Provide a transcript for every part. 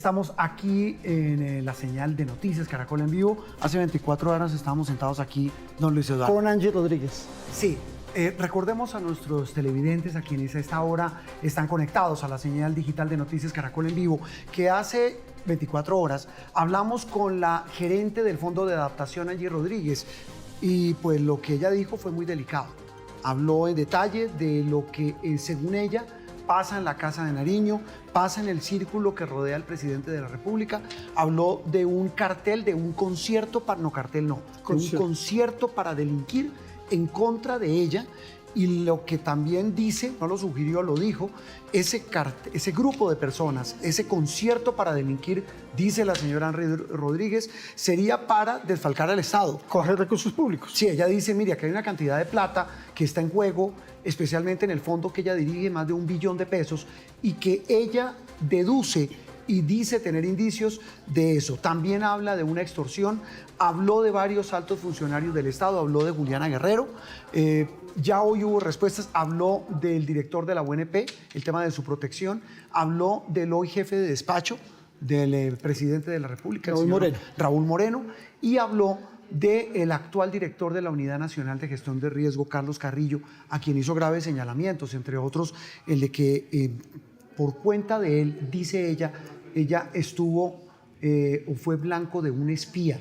Estamos aquí en la señal de Noticias Caracol en vivo. Hace 24 horas estábamos sentados aquí, don Luis Eduardo. Con Angie Rodríguez. Sí, recordemos a nuestros televidentes, a quienes a esta hora están conectados a la señal digital de Noticias Caracol en vivo, que hace 24 horas hablamos con la gerente del Fondo de Adaptación, Angie Rodríguez, y pues lo que ella dijo fue muy delicado. Habló en detalle de lo que, según ella, pasa en la Casa de Nariño, pasa en el círculo que rodea al presidente de la República. Habló de un cartel, de un concierto, un concierto para delinquir en contra de ella. Y lo que también dice, no lo sugirió, lo dijo, ese grupo de personas, ese concierto para delinquir, dice la señora Angie Rodríguez, sería para desfalcar al Estado. Coger recursos públicos. Sí, ella dice, mire, aquí hay una cantidad de plata que está en juego, especialmente en el fondo que ella dirige, más de $1 billón, y que ella deduce y dice tener indicios de eso. También habla de una extorsión, habló de varios altos funcionarios del Estado, habló de Juliana Guerrero, ya hoy hubo respuestas, habló del director de la UNP, el tema de su protección, habló del hoy jefe de despacho del presidente de la República, Raúl Moreno, y habló del actual director de la Unidad Nacional de Gestión de Riesgo, Carlos Carrillo, a quien hizo graves señalamientos, entre otros el de que por cuenta de él, dice ella estuvo o fue blanco de un espía,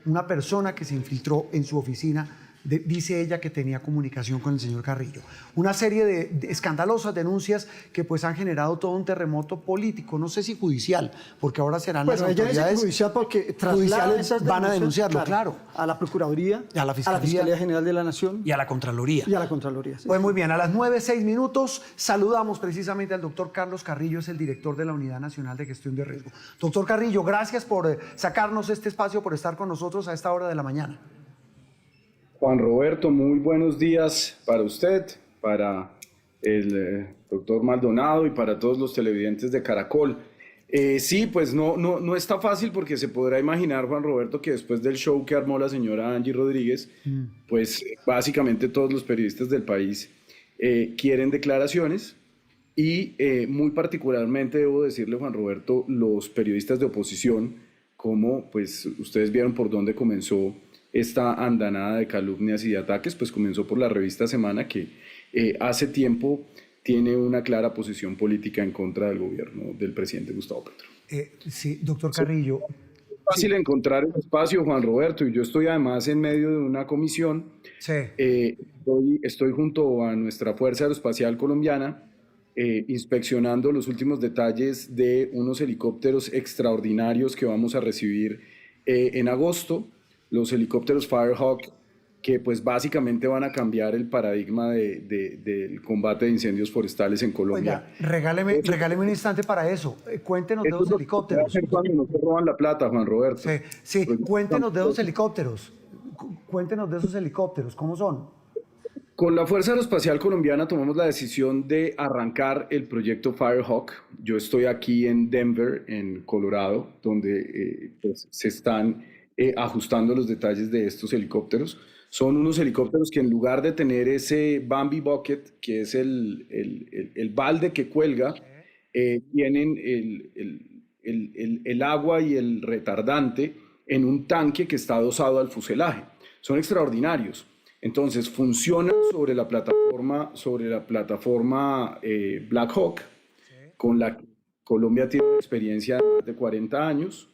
una persona que se infiltró en su oficina. Dice ella que tenía comunicación con el señor Carrillo. Una serie de escandalosas denuncias que pues han generado todo un terremoto político, no sé si judicial, porque ahora serán las autoridades judicial porque judiciales van a denunciarlo, claro. A la Procuraduría, a la Fiscalía, a la Fiscalía General de la Nación y a la Contraloría. Sí. Pues muy bien, a las 9:06 saludamos precisamente al doctor Carlos Carrillo, es el director de la Unidad Nacional de Gestión de Riesgo. Doctor Carrillo, gracias por sacarnos este espacio, por estar con nosotros a esta hora de la mañana. Juan Roberto, muy buenos días para usted, para el doctor Maldonado y para todos los televidentes de Caracol. Sí, pues no está fácil porque se podrá imaginar, Juan Roberto, que después del show que armó la señora Angie Rodríguez, pues básicamente todos los periodistas del país quieren declaraciones y muy particularmente debo decirle, Juan Roberto, los periodistas de oposición, como pues ustedes vieron por dónde comenzó esta andanada de calumnias y de ataques, pues comenzó por la revista Semana, que hace tiempo tiene una clara posición política en contra del gobierno del presidente Gustavo Petro. Sí, doctor Carrillo. Es fácil encontrar el espacio, Juan Roberto, y yo estoy además en medio de una comisión. Sí. Estoy junto a nuestra Fuerza Aeroespacial Colombiana, inspeccionando los últimos detalles de unos helicópteros extraordinarios que vamos a recibir en agosto. Los helicópteros Firehawk, que pues básicamente van a cambiar el paradigma del combate de incendios forestales en Colombia. Oiga, regáleme un instante para eso. Cuéntenos de los helicópteros. Cuando no se roban la plata, Juan Roberto. Sí, cuéntenos de los helicópteros. Cuéntenos de esos helicópteros, ¿cómo son? Con la Fuerza Aeroespacial Colombiana tomamos la decisión de arrancar el proyecto Firehawk. Yo estoy aquí en Denver, en Colorado, donde pues, se están ajustando los detalles de estos helicópteros. Son unos helicópteros que en lugar de tener ese Bambi Bucket, que es el balde que cuelga, tienen el agua y el retardante en un tanque que está adosado al fuselaje. Son extraordinarios. Entonces funcionan sobre la plataforma Black Hawk, con la que Colombia tiene una experiencia de más de 40 años.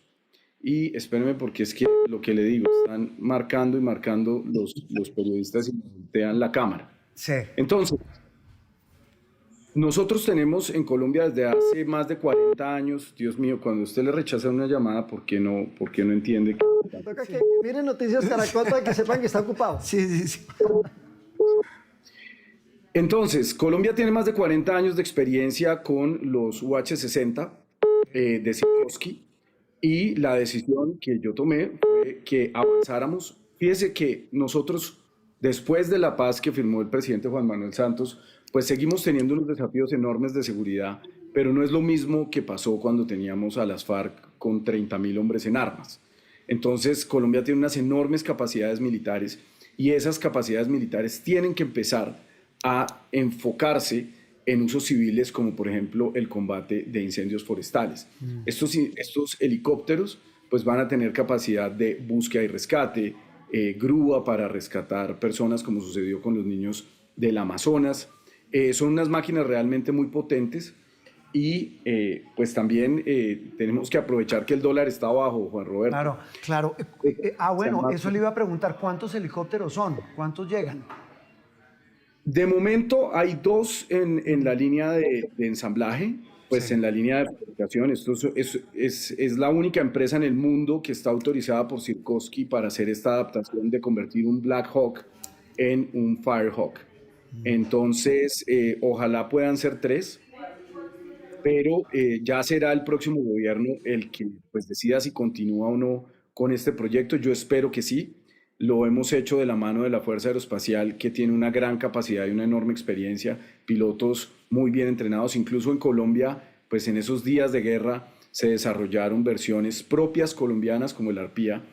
Y espérenme porque es que lo que le digo, están marcando y marcando los periodistas y voltean la cámara. Sí. Entonces, nosotros tenemos en Colombia desde hace más de 40 años, Dios mío, cuando usted le rechaza una llamada, ¿por qué no entiende? Toca que miren Noticias Caracol para que sepan que está ocupado. Sí. Entonces, Colombia tiene más de 40 años de experiencia con los UH-60 de Sikorsky. Y la decisión que yo tomé fue que avanzáramos. Fíjese que nosotros, después de la paz que firmó el presidente Juan Manuel Santos, pues seguimos teniendo unos desafíos enormes de seguridad, pero no es lo mismo que pasó cuando teníamos a las FARC con 30.000 hombres en armas. Entonces, Colombia tiene unas enormes capacidades militares y esas capacidades militares tienen que empezar a enfocarse en usos civiles, como por ejemplo el combate de incendios forestales. Estos helicópteros pues van a tener capacidad de búsqueda y rescate, grúa para rescatar personas, como sucedió con los niños del Amazonas. Son unas máquinas realmente muy potentes y pues también tenemos que aprovechar que el dólar está bajo, Juan Roberto. Claro, claro. Bueno, eso le iba a preguntar, ¿cuántos helicópteros son? ¿Cuántos llegan? De momento hay dos en la línea de ensamblaje, pues Sí. en la línea de fabricación. Esto es la única empresa en el mundo que está autorizada por Sikorsky para hacer esta adaptación de convertir un Black Hawk en un Firehawk. Entonces, ojalá puedan ser tres, pero ya será el próximo gobierno el que pues, decida si continúa o no con este proyecto. Yo espero que sí. Lo hemos hecho de la mano de la Fuerza Aeroespacial, que tiene una gran capacidad y una enorme experiencia, pilotos muy bien entrenados. Incluso en Colombia, pues en esos días de guerra se desarrollaron versiones propias colombianas como el Arpía,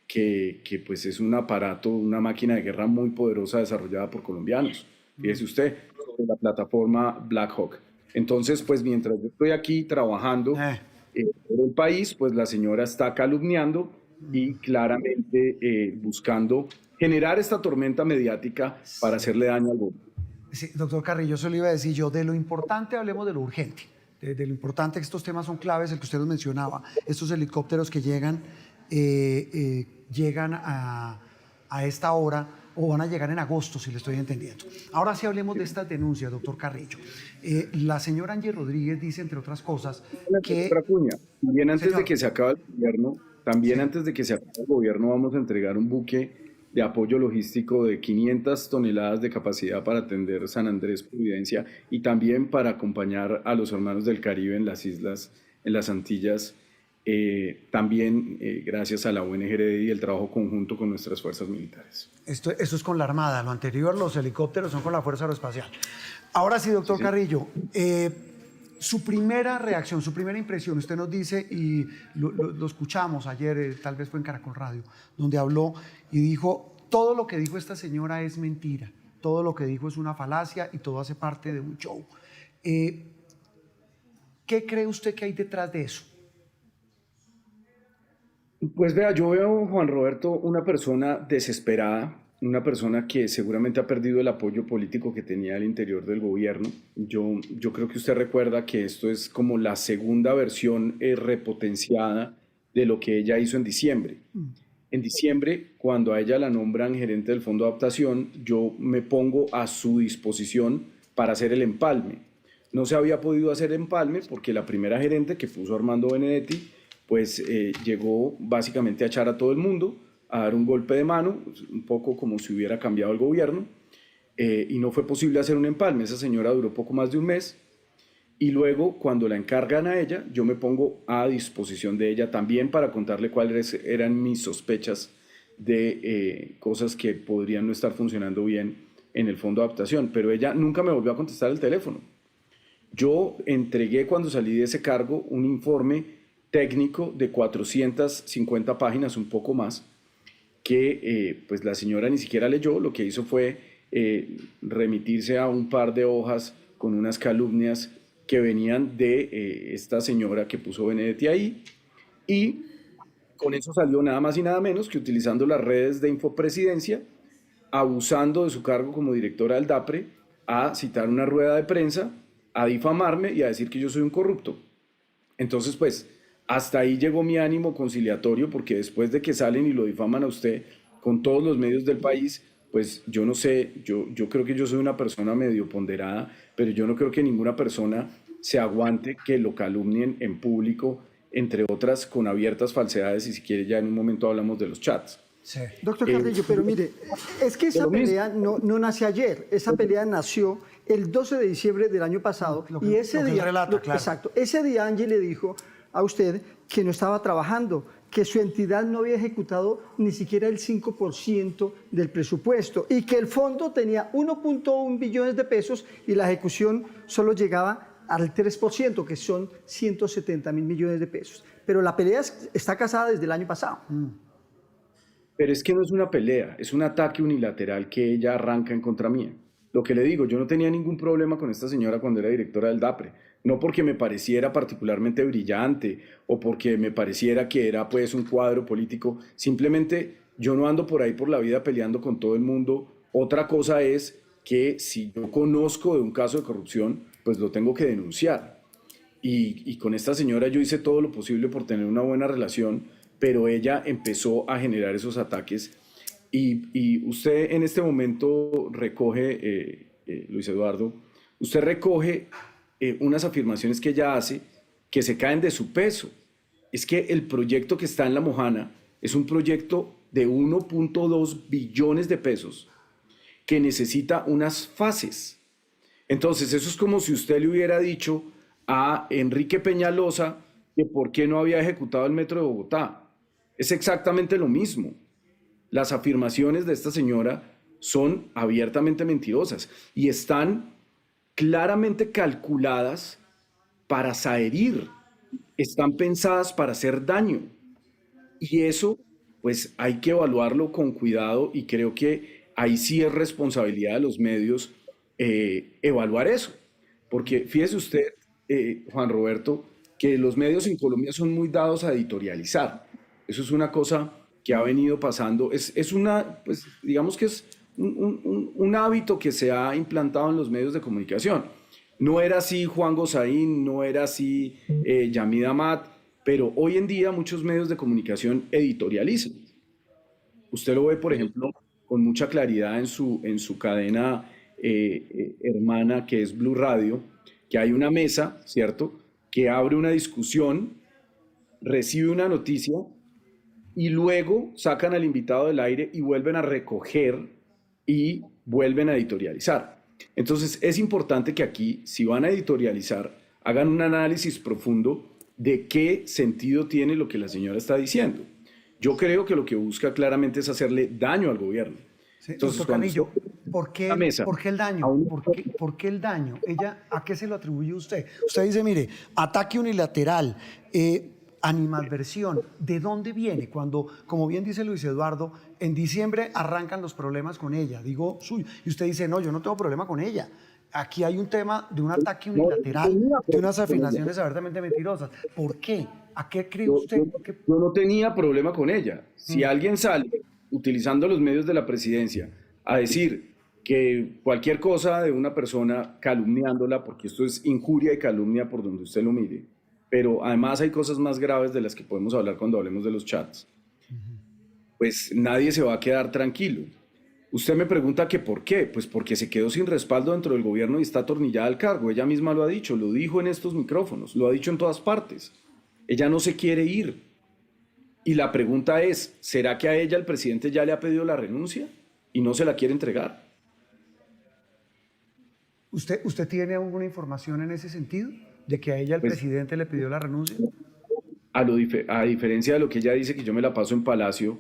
que pues es un aparato, una máquina de guerra muy poderosa desarrollada por colombianos. Fíjese usted, sobre la plataforma Black Hawk. Entonces, pues mientras yo estoy aquí trabajando por el país, pues la señora está calumniando y claramente buscando generar esta tormenta mediática para hacerle daño al gobierno. Sí, doctor Carrillo, eso le iba a decir yo. De lo importante hablemos de lo urgente. De lo importante que estos temas son claves, el que usted nos mencionaba, estos helicópteros que llegan a esta hora o van a llegar en agosto, si le estoy entendiendo. Ahora sí hablemos de estas denuncias, doctor Carrillo. La señora Angie Rodríguez dice, entre otras cosas, que... Otra cuña, también antes Señor. de que se acabe el gobierno, también antes de que se acabe el gobierno vamos a entregar un buque de apoyo logístico de 500 toneladas de capacidad para atender San Andrés, Providencia y también para acompañar a los hermanos del Caribe en las islas, en las Antillas, también gracias a la UNGRD y el trabajo conjunto con nuestras fuerzas militares. Eso es con la Armada, lo anterior, los helicópteros son con la Fuerza Aeroespacial. Ahora sí, doctor Carrillo, su primera reacción, su primera impresión, usted nos dice, y lo escuchamos ayer, tal vez fue en Caracol Radio, donde habló y dijo, todo lo que dijo esta señora es mentira, todo lo que dijo es una falacia y todo hace parte de un show. ¿Qué cree usted que hay detrás de eso? Pues vea, yo veo, Juan Roberto, una persona desesperada, una persona que seguramente ha perdido el apoyo político que tenía al interior del gobierno. Yo creo que usted recuerda que esto es como la segunda versión repotenciada de lo que ella hizo en diciembre. En diciembre, cuando a ella la nombran gerente del Fondo de Adaptación, yo me pongo a su disposición para hacer el empalme. No se había podido hacer empalme porque la primera gerente que puso Armando Benedetti pues llegó básicamente a echar a todo el mundo, a dar un golpe de mano, un poco como si hubiera cambiado el gobierno, y no fue posible hacer un empalme. Esa señora duró poco más de un mes, y luego cuando la encargan a ella, yo me pongo a disposición de ella también para contarle cuáles eran mis sospechas de cosas que podrían no estar funcionando bien en el Fondo de Adaptación, pero ella nunca me volvió a contestar el teléfono. Yo entregué cuando salí de ese cargo un informe técnico de 450 páginas, un poco más, que pues la señora ni siquiera leyó. Lo que hizo fue remitirse a un par de hojas con unas calumnias que venían de esta señora que puso Benedetti ahí, y con eso salió nada más y nada menos que utilizando las redes de Infopresidencia, abusando de su cargo como directora del DAPRE, a citar una rueda de prensa, a difamarme y a decir que yo soy un corrupto. Entonces, pues, hasta ahí llegó mi ánimo conciliatorio, porque después de que salen y lo difaman a usted con todos los medios del país, pues yo no sé, yo creo que yo soy una persona medio ponderada, pero yo no creo que ninguna persona se aguante que lo calumnien en público, entre otras con abiertas falsedades, y si quiere ya en un momento hablamos de los chats. Sí. Doctor Carrillo, pero mire, es que esa Lo mismo. pelea no nace ayer, esa pelea nació el 12 de diciembre del año pasado, y ese día, relata, claro. exacto, ese día Angie le dijo a usted que no estaba trabajando, que su entidad no había ejecutado ni siquiera el 5% del presupuesto y que el fondo tenía 1.1 billones de pesos y la ejecución solo llegaba al 3%, que son 170.000 millones de pesos. Pero la pelea está casada desde el año pasado. Pero es que no es una pelea, es un ataque unilateral que ella arranca en contra mía. lo que le digo, yo no tenía ningún problema con esta señora cuando era directora del DAPRE, no porque me pareciera particularmente brillante o porque me pareciera que era pues un cuadro político, simplemente yo no ando por ahí por la vida peleando con todo el mundo. Otra cosa es que si yo conozco de un caso de corrupción, pues lo tengo que denunciar. Y con esta señora yo hice todo lo posible por tener una buena relación, pero ella empezó a generar esos ataques. Y usted en este momento recoge, Luis Eduardo, usted recoge unas afirmaciones que ella hace que se caen de su peso. Es que el proyecto que está en La Mojana es un proyecto de 1.2 billones de pesos que necesita unas fases. Entonces, eso es como si usted le hubiera dicho a Enrique Peñalosa que por qué no había ejecutado el metro de Bogotá. Es exactamente lo mismo. Las afirmaciones de esta señora son abiertamente mentirosas y están claramente calculadas para herir, están pensadas para hacer daño. Y eso, pues hay que evaluarlo con cuidado y creo que ahí sí es responsabilidad de los medios evaluar eso. Porque fíjese usted, Juan Roberto, que los medios en Colombia son muy dados a editorializar. Eso es una cosa que ha venido pasando. Es una, pues digamos que es un hábito que se ha implantado en los medios de comunicación. No era así Juan Gozaín, no era así Yamid Amat, pero hoy en día muchos medios de comunicación editorializan. Usted lo ve, por ejemplo, con mucha claridad en su cadena hermana que es Blue Radio, que hay una mesa, ¿cierto?, que abre una discusión, recibe una noticia y luego sacan al invitado del aire y vuelven a recoger y vuelven a editorializar. Entonces es importante que aquí, si van a editorializar, hagan un análisis profundo de qué sentido tiene lo que la señora está diciendo. Yo creo que lo que busca claramente es hacerle daño al gobierno. Sí, entonces, doctor Carrillo, ¿por qué el daño? un... ¿Por qué el daño? Ella, ¿a qué se lo atribuye usted? Usted dice, mire, ataque unilateral, animadversión. ¿De dónde viene? Cuando, como bien dice Luis Eduardo, en diciembre arrancan los problemas con ella, digo suyo, y usted dice, no, yo no tengo problema con ella. Aquí hay un tema de un ataque unilateral, de unas afirmaciones abiertamente mentirosas. ¿Por qué? ¿A qué cree usted? Yo no tenía problema con ella. Si alguien sale utilizando los medios de la presidencia a decir que cualquier cosa de una persona calumniándola, porque esto es injuria y calumnia por donde usted lo mire, pero además hay cosas más graves de las que podemos hablar cuando hablemos de los chats, pues nadie se va a quedar tranquilo. Usted me pregunta que por qué, pues porque se quedó sin respaldo dentro del gobierno y está atornillada al cargo. Ella misma lo ha dicho, lo dijo en estos micrófonos, lo ha dicho en todas partes. Ella no se quiere ir. Y la pregunta es, ¿será que a ella el presidente ya le ha pedido la renuncia y no se la quiere entregar? ¿Usted tiene alguna información en ese sentido? ¿De que a ella el presidente le pidió la renuncia? A diferencia de lo que ella dice, que yo me la paso en Palacio,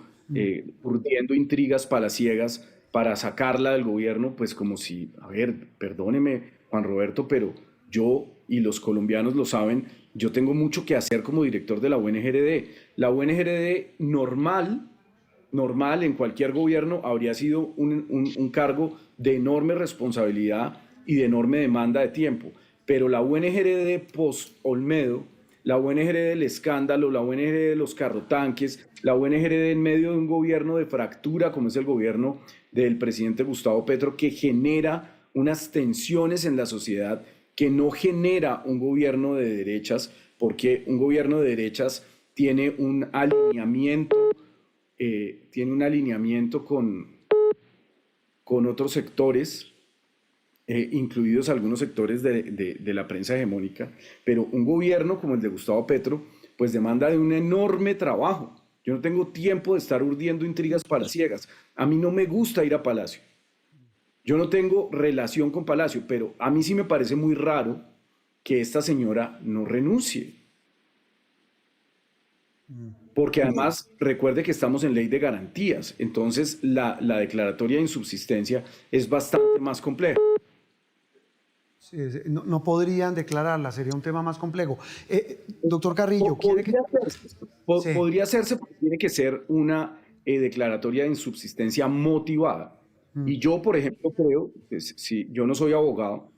urdiendo intrigas palaciegas para sacarla del gobierno, pues como si, a ver, perdóneme, Juan Roberto, pero yo, y los colombianos lo saben, yo tengo mucho que hacer como director de la UNGRD. La UNGRD normal en cualquier gobierno habría sido un cargo de enorme responsabilidad y de enorme demanda de tiempo. Pero la UNGRD post-Olmedo, la UNGRD del escándalo, la UNGRD de los carrotanques, la UNGRD en medio de un gobierno de fractura como es el gobierno del presidente Gustavo Petro, que genera unas tensiones en la sociedad que no genera un gobierno de derechas, porque un gobierno de derechas tiene un alineamiento con otros sectores, incluidos algunos sectores de la prensa hegemónica, pero un gobierno como el de Gustavo Petro, pues demanda de un enorme trabajo. Yo no tengo tiempo de estar urdiendo intrigas palaciegas. A mí no me gusta ir a Palacio. Yo no tengo relación con Palacio, pero a mí sí me parece muy raro que esta señora no renuncie. Porque además, recuerde que estamos en ley de garantías, entonces la declaratoria de insubsistencia es bastante más compleja. Sí, no podrían declararla, sería un tema más complejo. Doctor Carrillo, ¿quiere que...? Podría hacerse, porque tiene que ser una declaratoria de insubsistencia motivada. Y yo, por ejemplo, creo, pues, si yo no soy abogado,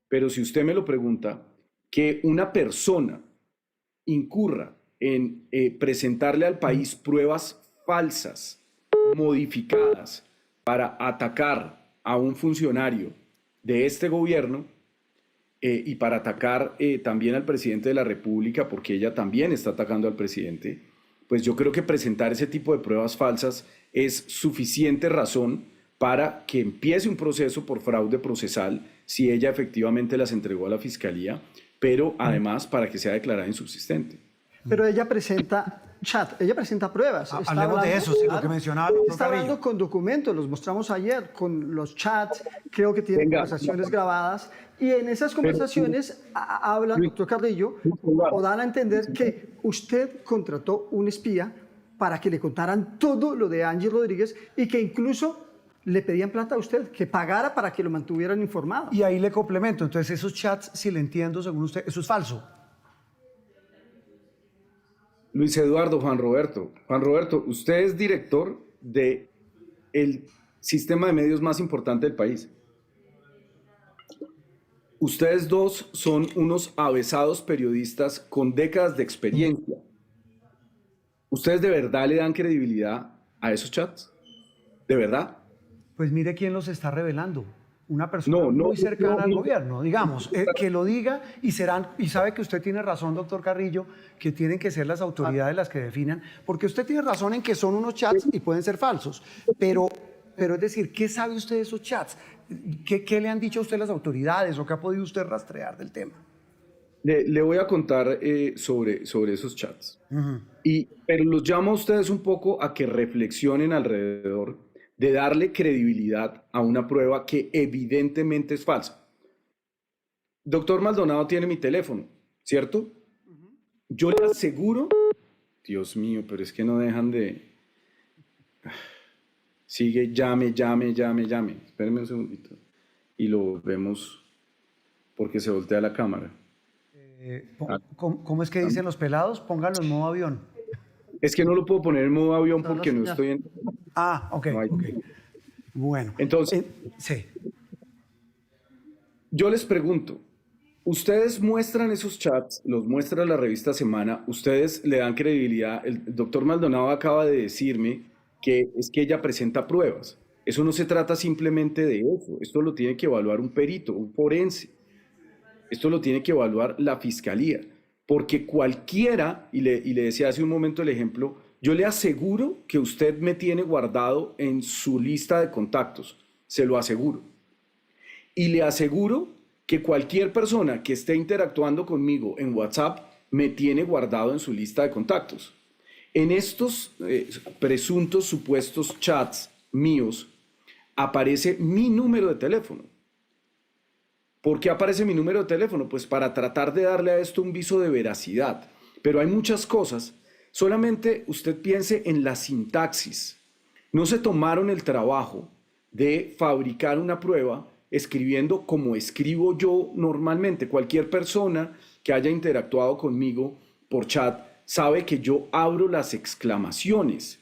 pero si usted me lo pregunta, que una persona incurra en presentarle al país pruebas falsas, modificadas, para atacar a un funcionario de este gobierno y para atacar también al presidente de la República, porque ella también está atacando al presidente, pues yo creo que presentar ese tipo de pruebas falsas es suficiente razón para que empiece un proceso por fraude procesal si ella efectivamente las entregó a la Fiscalía, pero además para que sea declarada insubsistente. Pero ella presenta ella presenta pruebas. Hablemos de eso, sí, lo que mencionaba el doctor Está hablando Carrillo. con documentos, los mostramos ayer, con los chats, creo que tiene conversaciones grabadas, y en esas conversaciones hablan, doctor Carrillo, o dan a entender que usted contrató un espía para que le contaran todo lo de Angie Rodríguez y que incluso le pedían plata a usted, que pagara para que lo mantuvieran informado. Y ahí le complemento, entonces esos chats, si le entiendo, según usted, eso es falso. Luis Eduardo, Juan Roberto, usted es director del sistema de medios más importante del país. Ustedes dos son unos avesados periodistas con décadas de experiencia. ¿Ustedes de verdad le dan credibilidad a esos chats? ¿De verdad? Pues mire quién los está revelando. Una persona muy cercana al gobierno, digamos, que lo diga y sabe que usted tiene razón, doctor Carrillo, que tienen que ser las autoridades las que definan, porque usted tiene razón en que son unos chats y pueden ser falsos, pero es decir, ¿qué sabe usted de esos chats? ¿Qué le han dicho a usted las autoridades o qué ha podido usted rastrear del tema? Le voy a contar sobre esos chats, pero los llamo a ustedes un poco a que reflexionen alrededor de darle credibilidad a una prueba que evidentemente es falsa. Doctor Maldonado tiene mi teléfono, ¿cierto? Yo le aseguro, Dios mío, pero es que no dejan de... Sigue, llame. Espérenme un segundito. Y lo vemos porque se voltea la cámara. ¿Cómo es que dicen los pelados? Póngalo en modo avión. Es que no lo puedo poner en modo avión porque no estoy en... Ok. No hay... Ok. Bueno. Entonces, sí. Yo les pregunto, ustedes muestran esos chats, los muestra la revista Semana, ustedes le dan credibilidad. El doctor Maldonado acaba de decirme que es que ella presenta pruebas. Eso no se trata simplemente de eso. Esto lo tiene que evaluar un perito, un forense. Esto lo tiene que evaluar la Fiscalía. Porque cualquiera, y le decía hace un momento el ejemplo, yo le aseguro que usted me tiene guardado en su lista de contactos. Se lo aseguro. Y le aseguro que cualquier persona que esté interactuando conmigo en WhatsApp me tiene guardado en su lista de contactos. En estos presuntos supuestos chats míos aparece mi número de teléfono. ¿Por qué aparece mi número de teléfono? Pues para tratar de darle a esto un viso de veracidad. Pero hay muchas cosas. Solamente usted piense en la sintaxis. No se tomaron el trabajo de fabricar una prueba escribiendo como escribo yo normalmente. Cualquier persona que haya interactuado conmigo por chat sabe que yo abro las exclamaciones,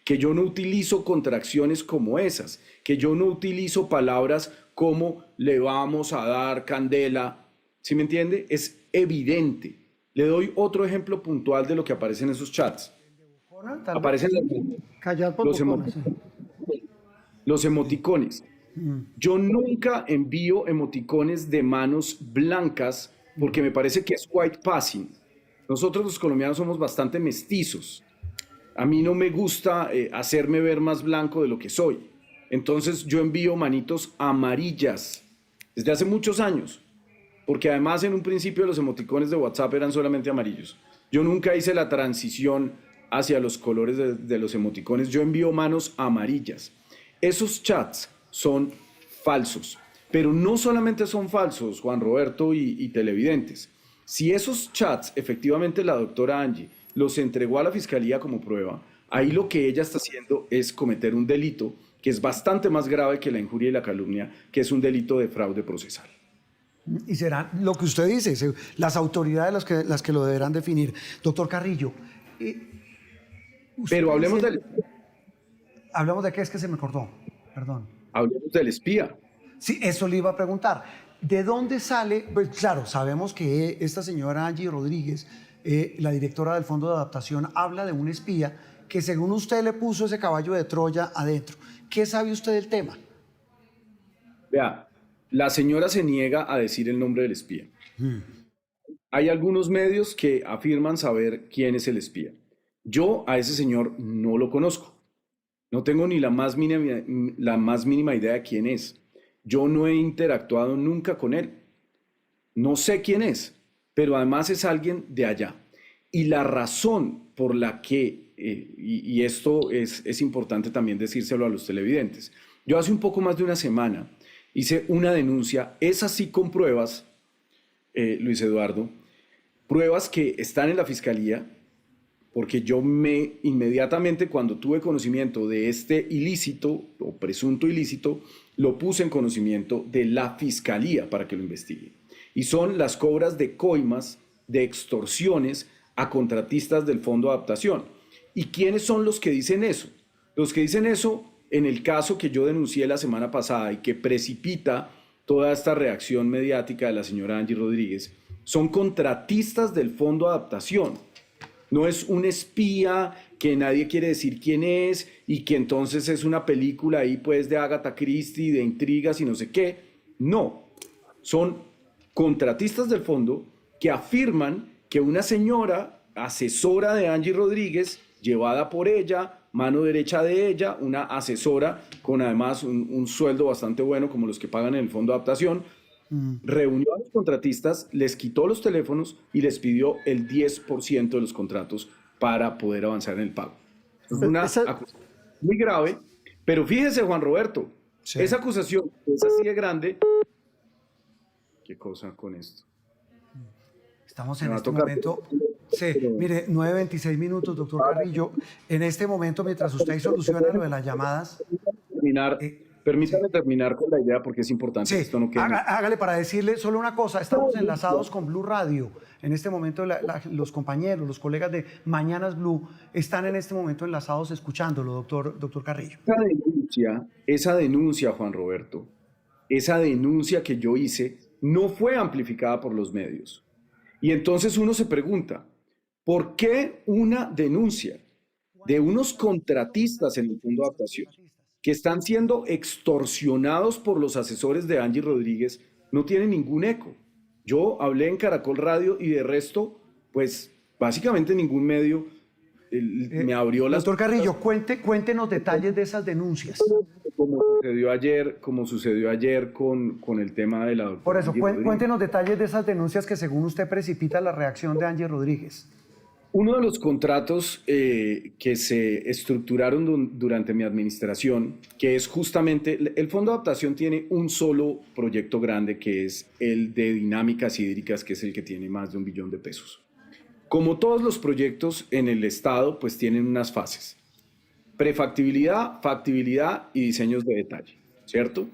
que yo no utilizo contracciones como esas, que yo no utilizo palabras como le vamos a dar candela. ¿Sí me entiende? Es evidente. Le doy otro ejemplo puntual de lo que aparece en esos chats. Aparecen los emoticones. Yo nunca envío emoticones de manos blancas porque me parece que es white passing. Nosotros los colombianos somos bastante mestizos. A mí no me gusta hacerme ver más blanco de lo que soy. Entonces yo envío manitos amarillas desde hace muchos años, porque además en un principio los emoticones de WhatsApp eran solamente amarillos. Yo nunca hice la transición hacia los colores de los emoticones. Yo envío manos amarillas. Esos chats son falsos, pero no solamente son falsos, Juan Roberto y televidentes. Si esos chats, efectivamente la doctora Angie los entregó a la Fiscalía como prueba, ahí lo que ella está haciendo es cometer un delito que es bastante más grave que la injuria y la calumnia, que es un delito de fraude procesal. Y será lo que usted dice, las autoridades las que lo deberán definir. Doctor Carrillo. Pero hablemos ¿Hablamos de qué? Es que se me cortó. Perdón. Hablemos del espía. Sí, eso le iba a preguntar. ¿De dónde sale? Pues claro, sabemos que esta señora Angie Rodríguez, la directora del Fondo de Adaptación, habla de un espía que según usted le puso ese caballo de Troya adentro. ¿Qué sabe usted del tema? Vea, la señora se niega a decir el nombre del espía. Hay algunos medios que afirman saber quién es el espía. Yo a ese señor no lo conozco. No tengo ni la más mínima idea de quién es. Yo no he interactuado nunca con él. No sé quién es, pero además es alguien de allá. Y la razón por la que, y esto es importante también decírselo a los televidentes, yo hace un poco más de una semana hice una denuncia, es así con pruebas, Luis Eduardo, pruebas que están en la fiscalía, porque yo inmediatamente cuando tuve conocimiento de este ilícito o presunto ilícito, lo puse en conocimiento de la fiscalía para que lo investigue. Y son las cobras de coimas, de extorsiones a contratistas del Fondo de Adaptación. ¿Y quiénes son los que dicen eso? Los que dicen eso, en el caso que yo denuncié la semana pasada y que precipita toda esta reacción mediática de la señora Angie Rodríguez, son contratistas del Fondo de Adaptación. No es un espía que nadie quiere decir quién es y que entonces es una película ahí pues de Agatha Christie, de intrigas y no sé qué. No, son contratistas del fondo que afirman que una señora asesora de Angie Rodríguez, llevada por ella, mano derecha de ella, una asesora con además un sueldo bastante bueno como los que pagan en el Fondo de Adaptación, reunió a los contratistas, les quitó los teléfonos y les pidió el 10% de los contratos para poder avanzar en el pago. Es una acusación muy grave, pero fíjese, Juan Roberto, esa acusación es así de grande. ¿Qué cosa con esto? Estamos en este momento. Sí, mire, 9:26 minutos, doctor Carrillo. En este momento, mientras usted soluciona lo de las llamadas. Permítame terminar con la idea porque es importante. Sí, esto no quede... hágale para decirle solo una cosa. Estamos enlazados con Blue Radio. En este momento los compañeros, los colegas de Mañanas Blue están en este momento enlazados escuchándolo, doctor Carrillo. Esa denuncia, Juan Roberto, esa denuncia que yo hice no fue amplificada por los medios. Y entonces uno se pregunta, ¿por qué una denuncia de unos contratistas en el Fondo de Adaptación que están siendo extorsionados por los asesores de Angie Rodríguez no tiene ningún eco? Yo hablé en Caracol Radio y de resto, pues básicamente ningún medio me abrió las... Doctor Carrillo, cuéntenos detalles de esas denuncias. Como sucedió ayer con el tema de la doctora. Por eso, cuéntenos detalles de esas denuncias que según usted precipita la reacción de Angie Rodríguez. Uno de los contratos que se estructuraron durante mi administración, que es justamente, el Fondo de Adaptación tiene un solo proyecto grande, que es el de dinámicas hídricas, que es el que tiene más de $1 billón. Como todos los proyectos en el Estado, pues tienen unas fases: prefactibilidad, factibilidad y diseños de detalle, ¿cierto?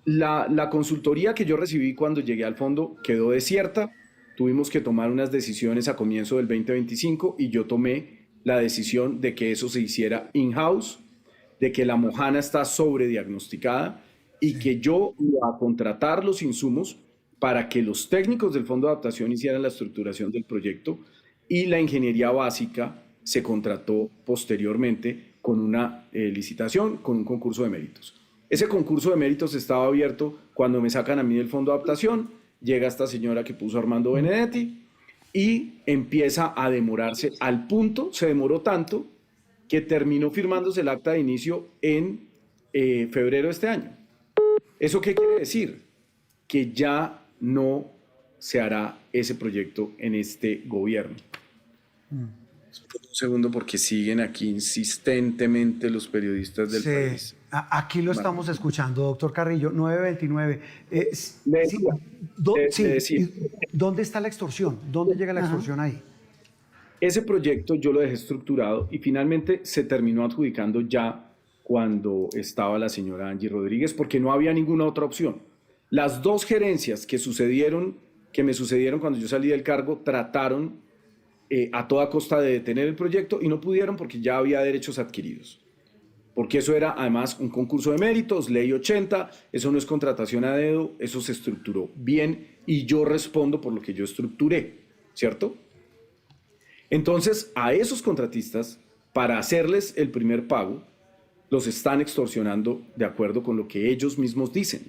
La consultoría que yo recibí cuando llegué al fondo quedó desierta. Tuvimos que tomar unas decisiones a comienzo del 2025 y yo tomé la decisión de que eso se hiciera in-house, de que la Mojana está sobrediagnosticada y que yo iba a contratar los insumos para que los técnicos del Fondo de Adaptación hicieran la estructuración del proyecto, y la ingeniería básica se contrató posteriormente con una licitación, con un concurso de méritos. Ese concurso de méritos estaba abierto cuando me sacan a mí del Fondo de Adaptación. Llega esta señora que puso Armando Benedetti y empieza a demorarse al punto, se demoró tanto que terminó firmándose el acta de inicio en febrero de este año. ¿Eso qué quiere decir? Que ya no se hará ese proyecto en este gobierno. Un segundo, porque siguen aquí insistentemente los periodistas del país. Aquí lo estamos escuchando, doctor Carrillo, 9:29. ¿Dónde está la extorsión? ¿Dónde llega la extorsión ahí? Ese proyecto yo lo dejé estructurado y finalmente se terminó adjudicando ya cuando estaba la señora Angie Rodríguez, porque no había ninguna otra opción. Las dos gerencias que me sucedieron cuando yo salí del cargo trataron a toda costa de detener el proyecto y no pudieron porque ya había derechos adquiridos. porque eso era además un concurso de méritos, ley 80, eso no es contratación a dedo, eso se estructuró bien y yo respondo por lo que yo estructuré, ¿cierto? Entonces, a esos contratistas, para hacerles el primer pago, los están extorsionando de acuerdo con lo que ellos mismos dicen.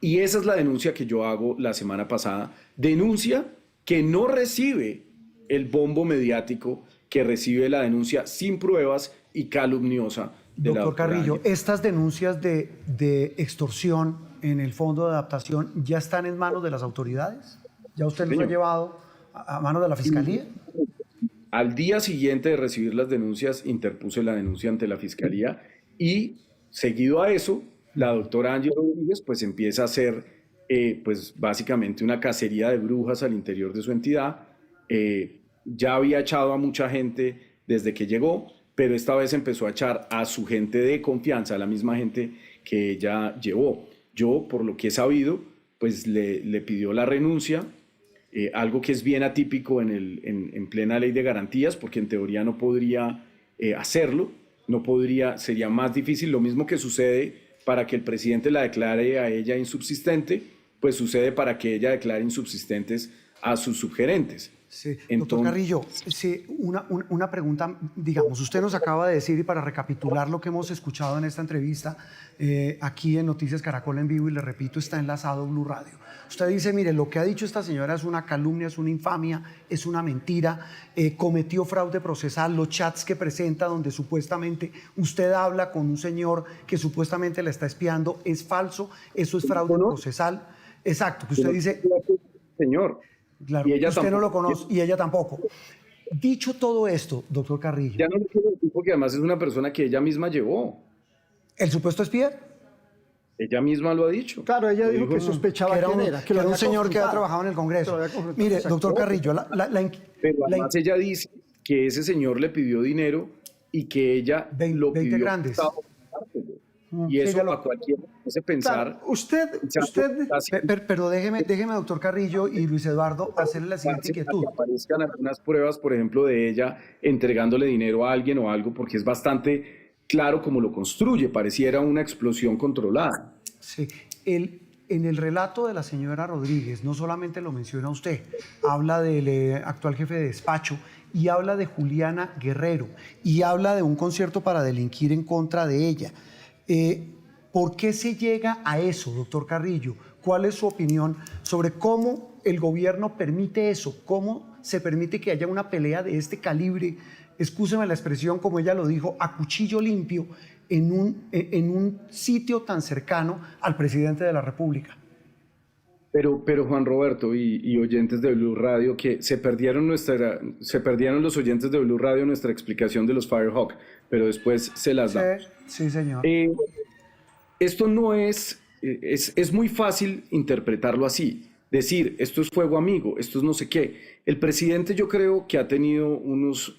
Y esa es la denuncia que yo hago la semana pasada, denuncia que no recibe el bombo mediático que recibe la denuncia sin pruebas y calumniosa de la Doctor doctora Carrillo, Ángela. ¿estas denuncias de extorsión en el fondo de adaptación ya están en manos de las autoridades? ¿Ya usted los ha Señor. llevado a manos de la Fiscalía? Al día siguiente de recibir las denuncias, interpuse la denuncia ante la Fiscalía y seguido a eso, la doctora Ángela Rodríguez pues empieza a hacer pues básicamente una cacería de brujas al interior de su entidad. Ya había echado a mucha gente desde que llegó, pero esta vez empezó a echar a su gente de confianza, a la misma gente que ella llevó. Yo, por lo que he sabido, pues le pidió la renuncia, algo que es bien atípico en plena ley de garantías, porque en teoría no podría hacerlo, no podría, sería más difícil. Lo mismo que sucede para que el presidente la declare a ella insubsistente, pues sucede para que ella declare insubsistentes a sus subgerentes. Sí, doctor Entonces, Carrillo, sí, una pregunta, digamos, usted nos acaba de decir, y para recapitular lo que hemos escuchado en esta entrevista, aquí en Noticias Caracol en vivo, y le repito, está enlazado Blue Radio. Usted dice, mire, lo que ha dicho esta señora es una calumnia, es una infamia, es una mentira, cometió fraude procesal, los chats que presenta donde supuestamente usted habla con un señor que supuestamente la está espiando, es falso, eso es fraude procesal. Exacto, que usted dice... señor. Claro, Y ella usted no tampoco. lo conoce y ella tampoco. Dicho todo esto, doctor Carrillo, Ya no lo quiero decir porque además es una persona que ella misma llevó. ¿el supuesto espía? Ella misma lo ha dicho. Claro, ella Lo dijo que sospechaba Que era quién un, era, que lo era un había señor que había confrontado. trabajado en el Que lo Congreso. había confrontado, Mire, exacto. doctor Carrillo, Pero además ella dice que ese señor le pidió dinero y que ella 20 lo pidió grandes. prestado para dárselo. Y sí, eso ella lo- a cualquiera le hace pensar. Claro, usted, Pero déjeme, doctor Carrillo y Luis Eduardo, hacerle la siguiente inquietud. Que aparezcan algunas pruebas, por ejemplo, de ella entregándole dinero a alguien o algo, porque es bastante claro cómo lo construye, pareciera una explosión controlada. Sí, en el relato de la señora Rodríguez, no solamente lo menciona usted, habla del actual jefe de despacho y habla de Juliana Guerrero y habla de un concierto para delinquir en contra de ella. ¿Por qué se llega a eso, doctor Carrillo? ¿Cuál es su opinión sobre cómo el gobierno permite eso? ¿Cómo se permite que haya una pelea de este calibre, excúseme la expresión, como ella lo dijo, a cuchillo limpio en un sitio tan cercano al presidente de la República? Pero Juan Roberto y oyentes de Blue Radio, que se perdieron los oyentes de Blue Radio nuestra explicación de los Firehawk, pero después se las damos. Sí, señor. Esto no es muy fácil interpretarlo así, decir esto es fuego amigo, esto es no sé qué. El presidente yo creo que ha tenido unos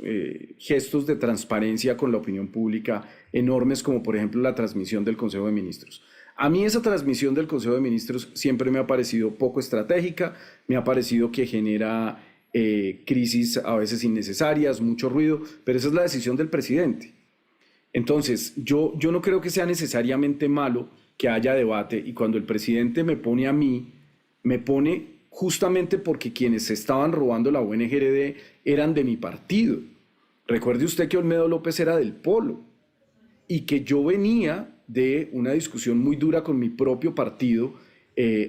gestos de transparencia con la opinión pública enormes, como por ejemplo la transmisión del Consejo de Ministros. A mí esa transmisión del Consejo de Ministros siempre me ha parecido poco estratégica, me ha parecido que genera crisis a veces innecesarias, mucho ruido, pero esa es la decisión del presidente. Entonces, yo no creo que sea necesariamente malo que haya debate, y cuando el presidente me pone a mí, me pone justamente porque quienes se estaban robando la UNGRD eran de mi partido. Recuerde usted que Olmedo López era del Polo y que yo venía de una discusión muy dura con mi propio partido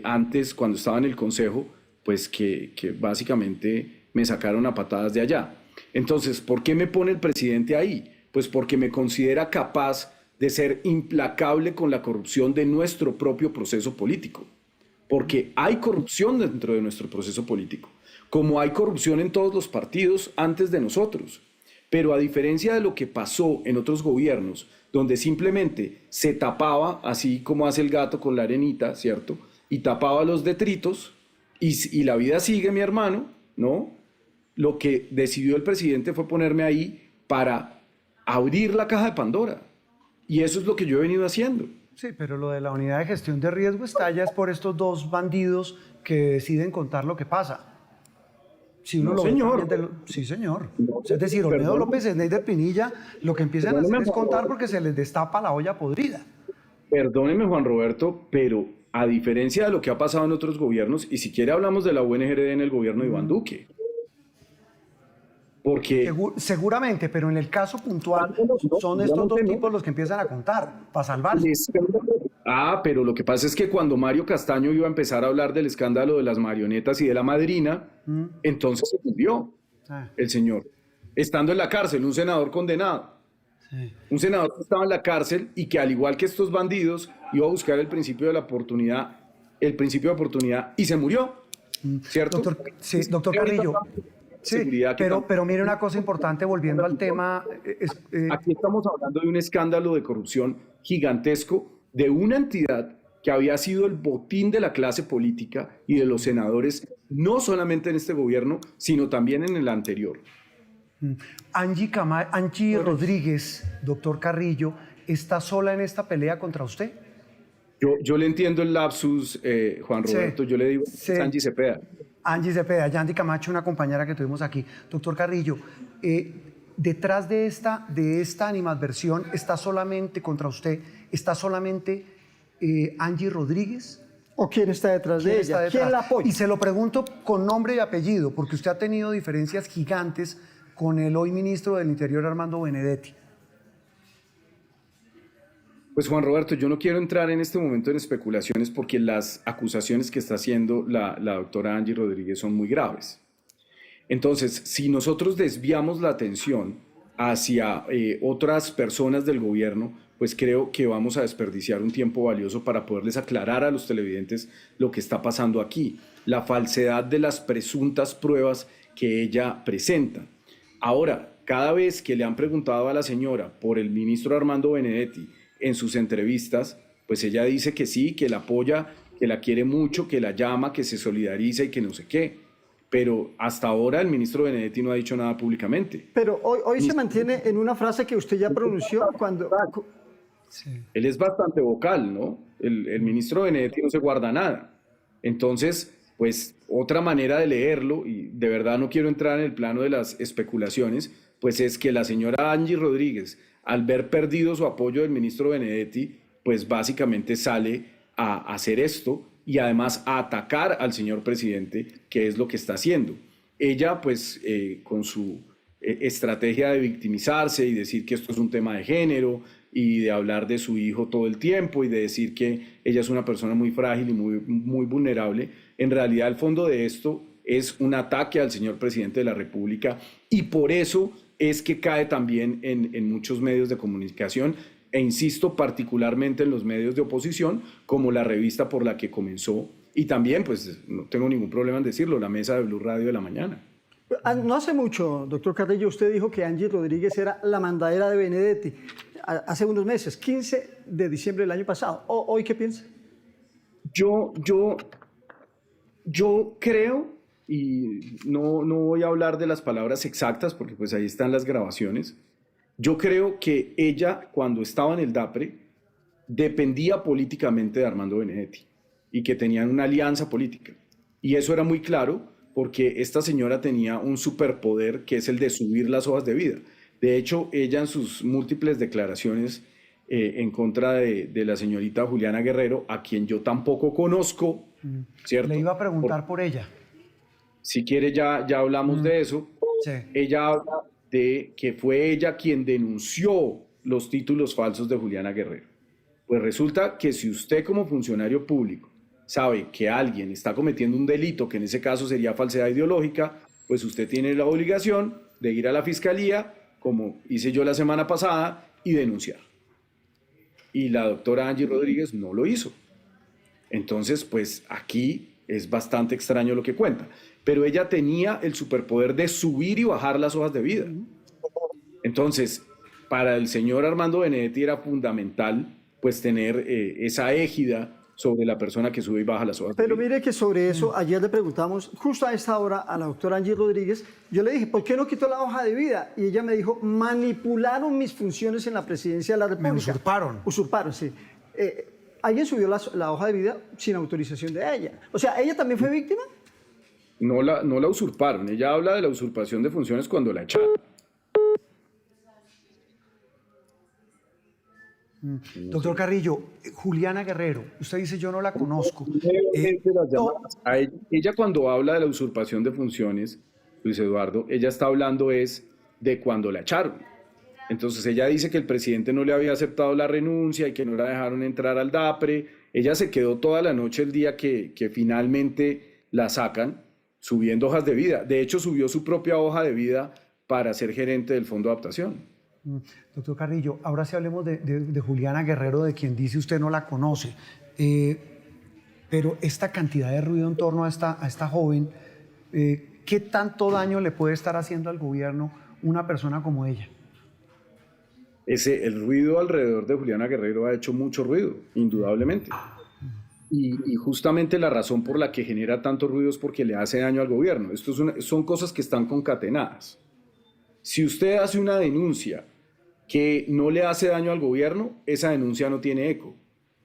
antes, cuando estaba en el Consejo, pues que básicamente me sacaron a patadas de allá. Entonces, ¿por qué me pone el presidente ahí? Pues porque me considera capaz de ser implacable con la corrupción de nuestro propio proceso político. Porque hay corrupción dentro de nuestro proceso político, como hay corrupción en todos los partidos antes de nosotros. Pero a diferencia de lo que pasó en otros gobiernos, donde simplemente se tapaba, así como hace el gato con la arenita, ¿cierto? Y tapaba los detritos, y la vida sigue, mi hermano, ¿no? Lo que decidió el presidente fue ponerme ahí para abrir la caja de Pandora. Y eso es lo que yo he venido haciendo. Sí, pero lo de la unidad de gestión de riesgo está ya es por estos dos bandidos que deciden contar lo que pasa. Si uno No, lo ve señor. también sí, señor. No, Es decir, Olmedo perdón. López y Neider Pinilla lo que empiezan a hacer Perdóneme, es Juan contar Roberto. porque se les destapa la olla podrida. Perdóneme, Juan Roberto, pero a diferencia de lo que ha pasado en otros gobiernos, y si quiere hablamos de la UNGRD en el gobierno de Iván Duque, porque Seguramente, pero en el caso puntual No, son estos dos seguramente no. tipos los que empiezan a contar para salvarse. Pero lo que pasa es que cuando Mario Castaño iba a empezar a hablar del escándalo de las marionetas y de la madrina, entonces se murió Ah, el señor, estando en la cárcel, un senador condenado. sí. Un senador que estaba en la cárcel y que al igual que estos bandidos iba a buscar el principio de oportunidad y se murió, ¿cierto? Doctor Carrillo. Sí, Seguridad que pero mire una cosa importante, volviendo al tema. Aquí estamos hablando de un escándalo de corrupción gigantesco de una entidad que había sido el botín de la clase política y de los senadores, no solamente en este gobierno, sino también en el anterior. Angie Rodríguez, doctor Carrillo, ¿está sola en esta pelea contra usted? Yo le entiendo el lapsus, Juan Sí, Roberto, yo le digo sí. Angie Cepeda. Angie Cepeda, Yandy Camacho, una compañera que tuvimos aquí. Doctor Carrillo, detrás de esta animadversión está solamente contra usted, está solamente Angie Rodríguez. ¿O quién está detrás de ¿Quién ella? está detrás? ¿Quién la apoya? Y se lo pregunto con nombre y apellido, porque usted ha tenido diferencias gigantes con el hoy ministro del Interior, Armando Benedetti. Pues Juan Roberto, yo no quiero entrar en este momento en especulaciones porque las acusaciones que está haciendo la doctora Angie Rodríguez son muy graves. Entonces, si nosotros desviamos la atención hacia otras personas del gobierno, pues creo que vamos a desperdiciar un tiempo valioso para poderles aclarar a los televidentes lo que está pasando aquí, la falsedad de las presuntas pruebas que ella presenta. Ahora, cada vez que le han preguntado a la señora por el ministro Armando Benedetti en sus entrevistas, pues ella dice que sí, que la apoya, que la quiere mucho, que la llama, que se solidariza y que no sé qué. Pero hasta ahora el ministro Benedetti no ha dicho nada públicamente. Pero hoy se mantiene en una frase que usted ya pronunció cuando... Él es bastante vocal, ¿no? El ministro Benedetti no se guarda nada. Entonces, pues otra manera de leerlo, y de verdad no quiero entrar en el plano de las especulaciones, pues es que la señora Angie Rodríguez, al ver perdido su apoyo del ministro Benedetti, pues básicamente sale a hacer esto y además a atacar al señor presidente, que es lo que está haciendo. Ella, pues, con su estrategia de victimizarse y decir que esto es un tema de género y de hablar de su hijo todo el tiempo y de decir que ella es una persona muy frágil y muy vulnerable, en realidad el fondo de esto es un ataque al señor presidente de la República y por eso es que cae también en muchos medios de comunicación e insisto particularmente en los medios de oposición como la revista por la que comenzó y también pues no tengo ningún problema en decirlo, la mesa de Blue Radio de la mañana. No hace mucho, doctor Carrillo, usted dijo que Angie Rodríguez era la mandadera de Benedetti. Hace unos meses, 15 de diciembre del año pasado. ¿Hoy qué piensa? Yo creo, y no voy a hablar de las palabras exactas porque pues ahí están las grabaciones, yo creo que ella cuando estaba en el DAPRE dependía políticamente de Armando Benedetti y que tenían una alianza política. Y eso era muy claro porque esta señora tenía un superpoder que es el de subir las hojas de vida. De hecho, ella en sus múltiples declaraciones en contra de la señorita Juliana Guerrero, a quien yo tampoco conozco, ¿cierto? Le iba a preguntar por ella. Si quiere ya hablamos de eso. Sí. Ella habla de que fue ella quien denunció los títulos falsos de Juliana Guerrero. Pues resulta que si usted como funcionario público sabe que alguien está cometiendo un delito, que en ese caso sería falsedad ideológica, pues usted tiene la obligación de ir a la fiscalía, como hice yo la semana pasada, y denunciar. Y la doctora Angie Rodríguez no lo hizo. Entonces, pues aquí es bastante extraño lo que cuenta. Pero ella tenía el superpoder de subir y bajar las hojas de vida. Entonces, para el señor Armando Benedetti era fundamental pues tener esa égida sobre la persona que sube y baja las hojas de vida. Pero mire que sobre eso, ayer le preguntamos justo a esta hora a la doctora Angie Rodríguez, yo le dije, ¿por qué no quitó la hoja de vida? Y ella me dijo, manipularon mis funciones en la presidencia de la República. Me usurparon. Usurparon, sí. Alguien subió la hoja de vida sin autorización de ella. O sea, ¿ella también fue víctima? no la usurparon. Ella habla de la usurpación de funciones cuando la echaron. Doctor Carrillo, Juliana Guerrero, usted dice yo no la conozco. Ella cuando habla de la usurpación de funciones, Luis Eduardo, ella está hablando es de cuando la echaron. Entonces ella dice que el presidente no le había aceptado la renuncia y que no la dejaron entrar al DAPRE. Ella se quedó toda la noche el día que finalmente la sacan, subiendo hojas de vida. De hecho, subió su propia hoja de vida para ser gerente del Fondo de Adaptación. Doctor Carrillo, ahora sí hablemos de Juliana Guerrero, de quien dice usted no la conoce. Pero esta cantidad de ruido en torno a esta joven, ¿qué tanto daño le puede estar haciendo al gobierno una persona como ella? El ruido alrededor de Juliana Guerrero ha hecho mucho ruido, indudablemente. Y justamente la razón por la que genera tanto ruido es porque le hace daño al gobierno. Son cosas que están concatenadas. Si usted hace una denuncia que no le hace daño al gobierno, esa denuncia no tiene eco.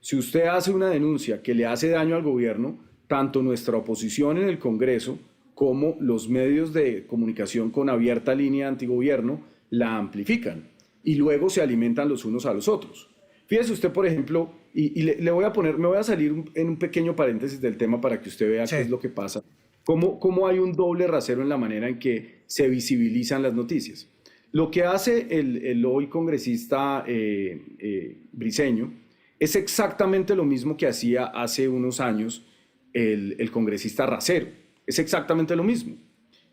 Si usted hace una denuncia que le hace daño al gobierno, tanto nuestra oposición en el Congreso como los medios de comunicación con abierta línea antigobierno la amplifican y luego se alimentan los unos a los otros. Fíjese usted, por ejemplo, me voy a salir en un pequeño paréntesis del tema para que usted vea qué es lo que pasa. Cómo hay un doble rasero en la manera en que se visibilizan las noticias. Lo que hace el hoy congresista Briceño es exactamente lo mismo que hacía hace unos años el congresista Racero. Es exactamente lo mismo.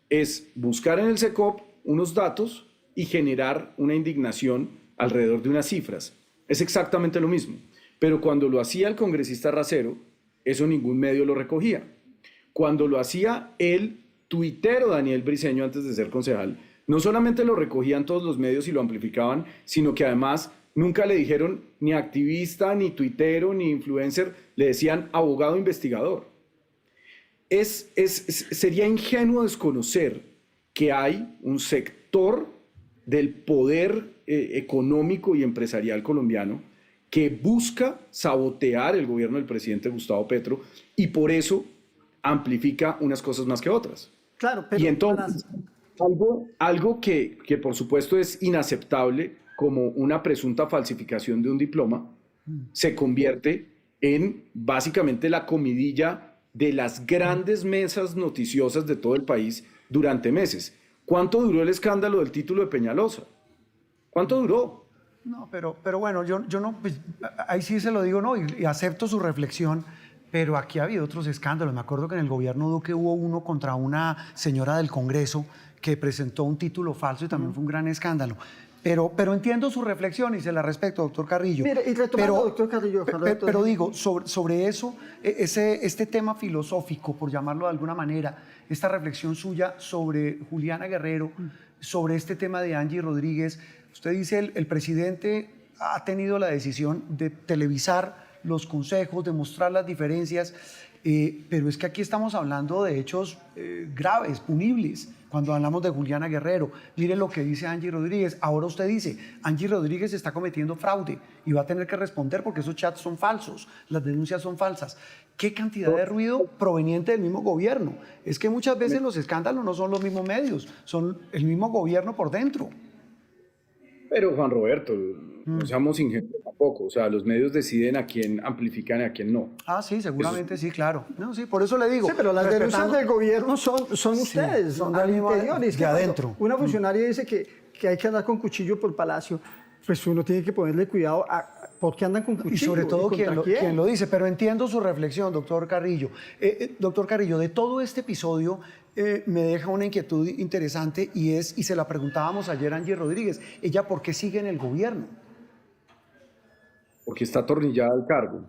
Es buscar en el SECOP unos datos y generar una indignación alrededor de unas cifras. Es exactamente lo mismo. Pero cuando lo hacía el congresista Racero, eso ningún medio lo recogía. Cuando lo hacía el tuitero Daniel Briceño antes de ser concejal, no solamente lo recogían todos los medios y lo amplificaban, sino que además nunca le dijeron ni activista, ni tuitero, ni influencer, le decían abogado investigador. Sería ingenuo desconocer que hay un sector del poder económico y empresarial colombiano que busca sabotear el gobierno del presidente Gustavo Petro y por eso amplifica unas cosas más que otras. Claro, pero y entonces, algo que por supuesto es inaceptable como una presunta falsificación de un diploma, se convierte en básicamente la comidilla de las grandes mesas noticiosas de todo el país durante meses. ¿Cuánto duró el escándalo del título de Peñalosa? ¿Cuánto duró? No, pero bueno, yo no, pues, ahí sí se lo digo, no, y acepto su reflexión, pero aquí ha habido otros escándalos. Me acuerdo que en el gobierno Duque hubo uno contra una señora del Congreso que presentó un título falso y también fue un gran escándalo. Pero entiendo su reflexión y se la respeto, doctor Carrillo. Mire, y retomando, doctor Carrillo. Pero digo, sobre eso, este tema filosófico, por llamarlo de alguna manera, esta reflexión suya sobre Juliana Guerrero, sobre este tema de Angie Rodríguez, usted dice el presidente ha tenido la decisión de televisar los consejos, de mostrar las diferencias, pero es que aquí estamos hablando de hechos graves, punibles. Cuando hablamos de Juliana Guerrero, mire lo que dice Angie Rodríguez. Ahora usted dice, Angie Rodríguez está cometiendo fraude y va a tener que responder porque esos chats son falsos, las denuncias son falsas. ¿Qué cantidad de ruido proveniente del mismo gobierno? Es que muchas veces los escándalos no son los mismos medios, son el mismo gobierno por dentro. Pero Juan Roberto, no seamos ingenuos tampoco. O sea, los medios deciden a quién amplifican y a quién no. Ah, sí, seguramente sí, claro. No, sí, por eso le digo. Sí, pero las denuncias del gobierno son ustedes, son del interior. Es que adentro. Una funcionaria dice que hay que andar con cuchillo por palacio, pues uno tiene que ponerle cuidado a por qué andan con cuchillo. Y sobre todo quien lo dice. Pero entiendo su reflexión, doctor Carrillo. Doctor Carrillo, de todo este episodio me deja una inquietud interesante y se la preguntábamos ayer a Angie Rodríguez. ¿Ella por qué sigue en el gobierno? Porque está atornillada al cargo.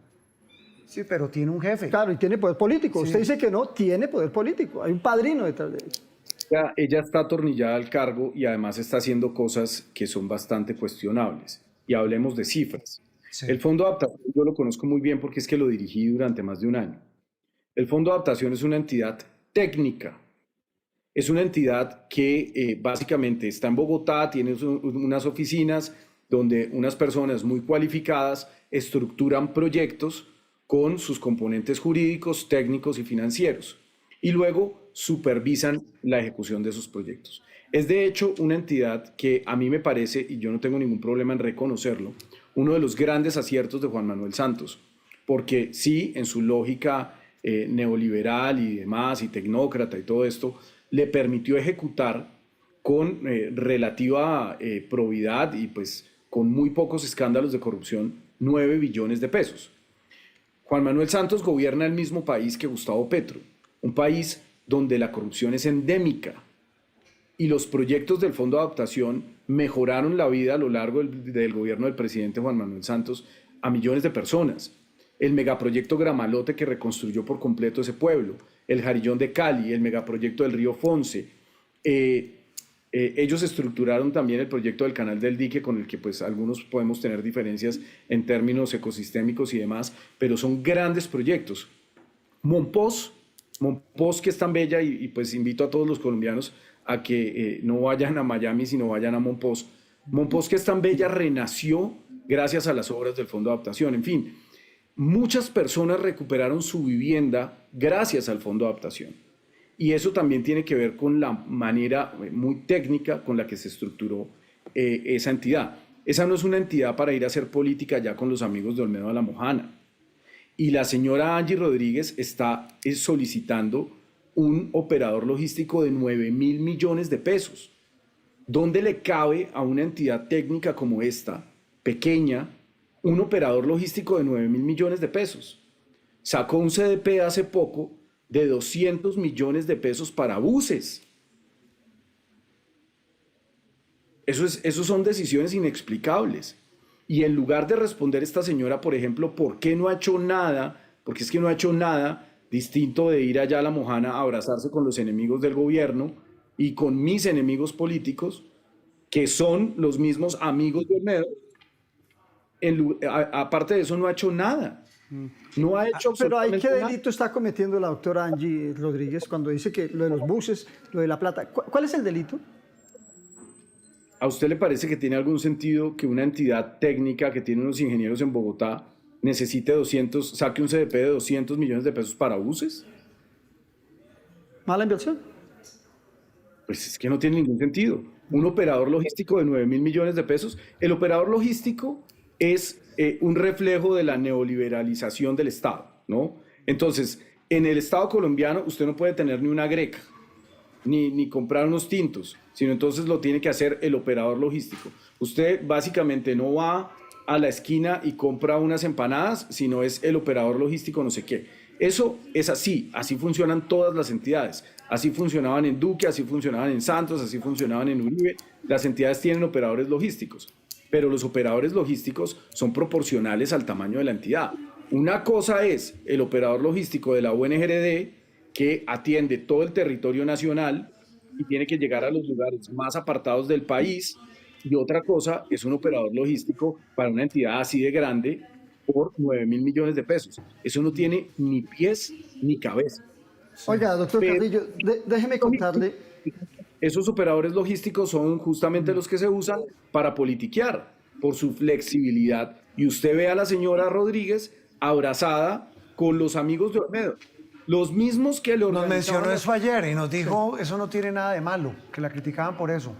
Sí, pero tiene un jefe. Claro, y tiene poder político. Sí. Usted dice que no, tiene poder político. Hay un padrino detrás de él. Ella está atornillada al cargo y además está haciendo cosas que son bastante cuestionables. Y hablemos de cifras. Sí. El Fondo de Adaptación yo lo conozco muy bien porque es que lo dirigí durante más de un año. El Fondo de Adaptación es una entidad técnica. Es una entidad que básicamente está en Bogotá, tiene unas oficinas donde unas personas muy cualificadas estructuran proyectos con sus componentes jurídicos, técnicos y financieros. y luego supervisan la ejecución de esos proyectos. Es de hecho una entidad que a mí me parece, y yo no tengo ningún problema en reconocerlo, uno de los grandes aciertos de Juan Manuel Santos, porque sí, en su lógica neoliberal y demás, y tecnócrata y todo esto, le permitió ejecutar con relativa probidad y pues con muy pocos escándalos de corrupción 9 billones de pesos. Juan Manuel Santos gobierna el mismo país que Gustavo Petro, un país donde la corrupción es endémica y los proyectos del Fondo de Adaptación mejoraron la vida a lo largo del gobierno del presidente Juan Manuel Santos a millones de personas. El megaproyecto Gramalote que reconstruyó por completo ese pueblo, el Jarillón de Cali, el megaproyecto del río Fonce. Ellos estructuraron también el proyecto del Canal del Dique, con el que pues algunos podemos tener diferencias en términos ecosistémicos y demás, pero son grandes proyectos. Monpós, que es tan bella, y pues invito a todos los colombianos a que no vayan a Miami, sino vayan a Monpós. Monpós, que es tan bella, renació gracias a las obras del Fondo de Adaptación. En fin, muchas personas recuperaron su vivienda gracias al Fondo de Adaptación. Y eso también tiene que ver con la manera muy técnica con la que se estructuró esa entidad. Esa no es una entidad para ir a hacer política ya con los amigos de Olmedo a la Mojana. Y la señora Angie Rodríguez está solicitando un operador logístico de 9.000 millones de pesos. ¿Dónde le cabe a una entidad técnica como esta, pequeña, un operador logístico de 9.000 millones de pesos? Sacó un CDP hace poco de 200 millones de pesos para buses. Eso son decisiones inexplicables. Y en lugar de responder esta señora, por ejemplo, ¿por qué no ha hecho nada? Porque es que no ha hecho nada distinto de ir allá a la Mojana a abrazarse con los enemigos del gobierno y con mis enemigos políticos, que son los mismos amigos de Olmedo. Aparte de eso, no ha hecho nada. No ha hecho Pero ¿qué nada. delito está cometiendo la doctora Angie Rodríguez cuando dice que lo de los buses, lo de la plata? ¿Cuál es el delito? ¿A usted le parece que tiene algún sentido que una entidad técnica que tiene unos ingenieros en Bogotá necesite saque un CDP de 200 millones de pesos para buses? ¿Mala inversión? Pues es que no tiene ningún sentido. Un operador logístico de 9.000 millones de pesos. El operador logístico es un reflejo de la neoliberalización del Estado, ¿no? Entonces, en el Estado colombiano usted no puede tener ni una greca, ni comprar unos tintos, sino entonces lo tiene que hacer el operador logístico. Usted básicamente no va a la esquina y compra unas empanadas, sino es el operador logístico no sé qué. Eso es así funcionan todas las entidades. Así funcionaban en Duque, así funcionaban en Santos, así funcionaban en Uribe. Las entidades tienen operadores logísticos, pero los operadores logísticos son proporcionales al tamaño de la entidad. Una cosa es el operador logístico de la UNGRD, que atiende todo el territorio nacional y tiene que llegar a los lugares más apartados del país, y otra cosa es un operador logístico para una entidad así de grande por 9.000 millones de pesos. Eso no tiene ni pies ni cabeza. Oiga, doctor Carrillo, déjeme contarle. Esos operadores logísticos son justamente los que se usan para politiquear por su flexibilidad. Y usted ve a la señora Rodríguez abrazada con los amigos de Olmedo, los mismos que le organizaban. Nos mencionó eso ayer y nos dijo, eso no tiene nada de malo, que la criticaban por eso.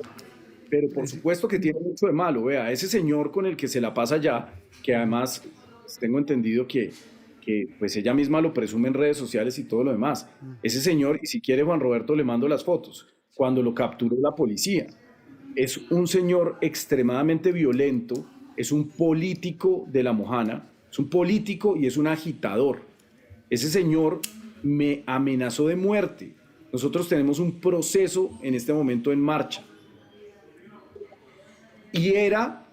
Pero por supuesto que tiene mucho de malo. Vea, ese señor con el que se la pasa allá, que además pues, tengo entendido que pues ella misma lo presume en redes sociales y todo lo demás. Ese señor, y si quiere Juan Roberto le mando las fotos, cuando lo capturó la policía, es un señor extremadamente violento, es un político de la Mojana, es un político y es un agitador. Ese señor me amenazó de muerte. Nosotros tenemos un proceso en este momento en marcha. Y era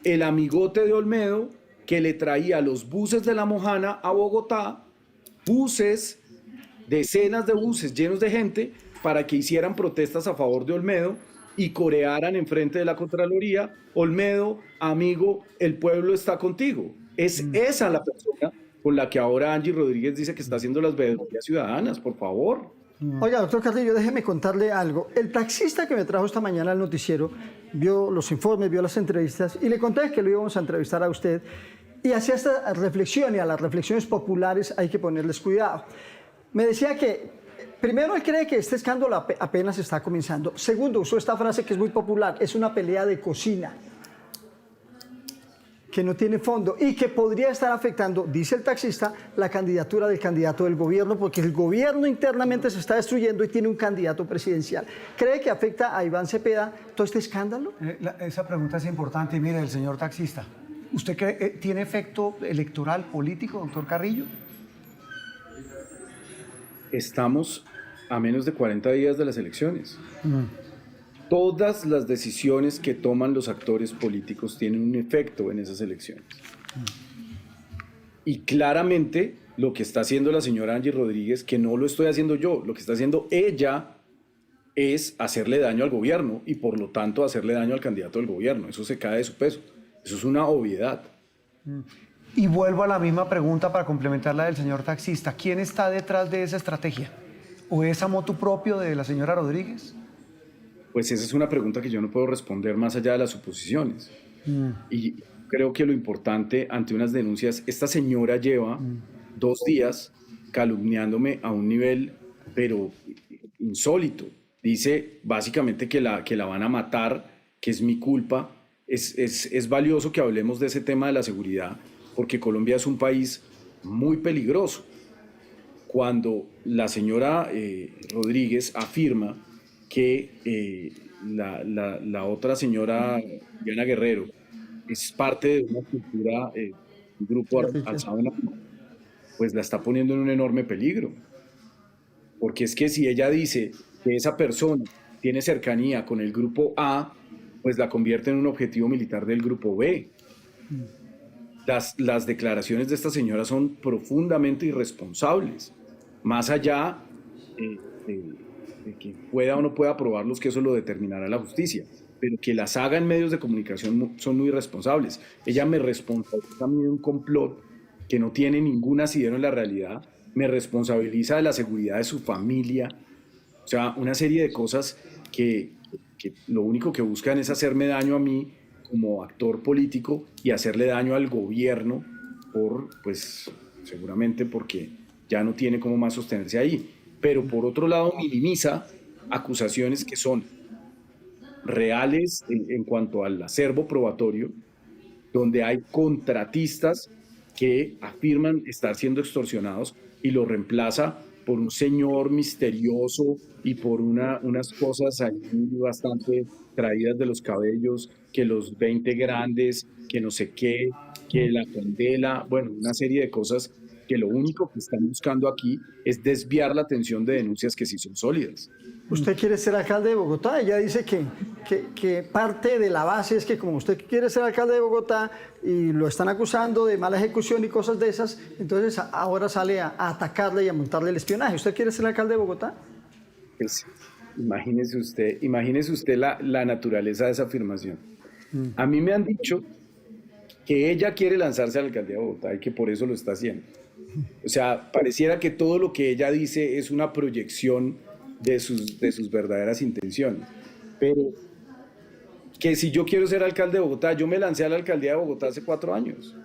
el amigote de Olmedo que le traía los buses de la Mojana a Bogotá, buses, decenas de buses llenos de gente, para que hicieran protestas a favor de Olmedo y corearan enfrente de la Contraloría: Olmedo, amigo, el pueblo está contigo. Es esa la persona con la que ahora Angie Rodríguez dice que está haciendo las veedurías ciudadanas, por favor. Oiga, doctor Carrillo, déjeme contarle algo. El taxista que me trajo esta mañana al noticiero vio los informes, vio las entrevistas y le conté que lo íbamos a entrevistar a usted y hacía esta reflexión, y a las reflexiones populares hay que ponerles cuidado. Me decía que Primero, él cree que este escándalo apenas está comenzando. Segundo, usó esta frase que es muy popular, es una pelea de cocina, que no tiene fondo y que podría estar afectando, dice el taxista, la candidatura del candidato del gobierno, porque el gobierno internamente se está destruyendo y tiene un candidato presidencial. ¿Cree que afecta a Iván Cepeda todo este escándalo? Esa pregunta es importante. Mire, el señor taxista, ¿usted cree tiene efecto electoral político, doctor Carrillo? Estamos a menos de 40 días de las elecciones. Todas las decisiones que toman los actores políticos tienen un efecto en esas elecciones. Y claramente lo que está haciendo la señora Angie Rodríguez, que no lo estoy haciendo yo, lo que está haciendo ella es hacerle daño al gobierno y por lo tanto hacerle daño al candidato del gobierno. Eso se cae de su peso. Eso es una obviedad. Y vuelvo a la misma pregunta para complementar la del señor taxista. ¿Quién está detrás de esa estrategia? ¿O es a motu propio de la señora Rodríguez? Pues esa es una pregunta que yo no puedo responder más allá de las suposiciones. Y creo que lo importante ante unas denuncias, esta señora lleva 2 días calumniándome a un nivel, pero insólito. Dice básicamente que la van a matar, que es mi culpa. Es valioso que hablemos de ese tema de la seguridad, porque Colombia es un país muy peligroso. Cuando la señora Rodríguez afirma que la otra señora, Diana Guerrero, es parte de una cultura, un grupo alzado en la mano, pues la está poniendo en un enorme peligro. Porque es que si ella dice que esa persona tiene cercanía con el grupo A, pues la convierte en un objetivo militar del grupo B. Las declaraciones de esta señora son profundamente irresponsables. Más allá de que pueda o no pueda probarlos, que eso lo determinará la justicia, pero que las haga en medios de comunicación son muy irresponsables. Ella me responsabiliza a mí de un complot que no tiene ningún asidero en la realidad, me responsabiliza de la seguridad de su familia, o sea, una serie de cosas que lo único que buscan es hacerme daño a mí como actor político y hacerle daño al gobierno pues seguramente porque ya no tiene cómo más sostenerse ahí. Pero por otro lado minimiza acusaciones que son reales en cuanto al acervo probatorio, donde hay contratistas que afirman estar siendo extorsionados y lo reemplaza por un señor misterioso y por unas cosas ahí bastante traídas de los cabellos, que los 20 grandes, que no sé qué, que la candela, bueno, una serie de cosas que lo único que están buscando aquí es desviar la atención de denuncias que sí son sólidas. Usted quiere ser alcalde de Bogotá. Ella dice que parte de la base es que como usted quiere ser alcalde de Bogotá y lo están acusando de mala ejecución y cosas de esas, entonces ahora sale a atacarle y a montarle el espionaje. ¿Usted quiere ser alcalde de Bogotá? Pues, imagínese usted la naturaleza de esa afirmación. A mí me han dicho que ella quiere lanzarse a la alcaldía de Bogotá y que por eso lo está haciendo. O sea, pareciera que todo lo que ella dice es una proyección de sus verdaderas intenciones. Pero que si yo quiero ser alcalde de Bogotá, yo me lancé a la alcaldía de Bogotá hace 4 años.